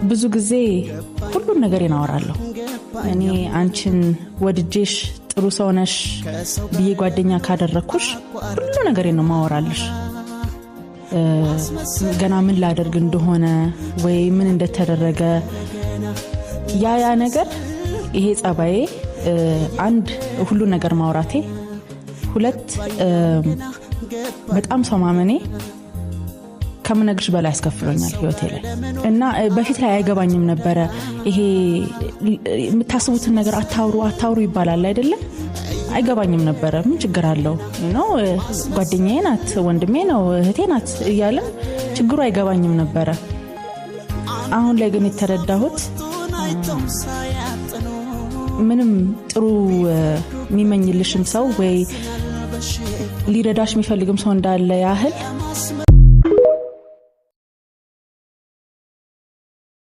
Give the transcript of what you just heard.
ብዙ ጊዜ ሁሉ ነገር እናወራለሁ እኔ አንቺን ወድጄሽ ጥሩ ሰው ነሽ ብዬ ጓደኛ ካደረኩሽ ሁሉ ነገር ነው ማወራልሽ ገና ምን ላደርግ እንደሆነ ወይ ምን እንደተደረገ ያ ነገር ይሄ ጸባዬ አንድ ሁሉ ነገር ማውራቴ ሁለት በጣም ሰው ማመኔ ከመነግርሽ በላይ ያስከፍሎኛል ህይወቴ ላይ እና በፊት ላይ አይገባኝም ነበር ይሄ የምታስቡትን ነገር አታውሩ ይባላል አይደለ አይገባኝም ነበር ምን ችግር አለው ነው ጓደኛዬ ናት ወንድሜ ነው እህቴ ናት እያለ ችግሩ አይገባኝም ነበር አሁን ላይ ግን የተረዳሁት ምንም ጥሩ የሚመኝልሽም ሰው ወይ ሊረዳሽ የሚፈልግም ሰው እንዳለ ያህል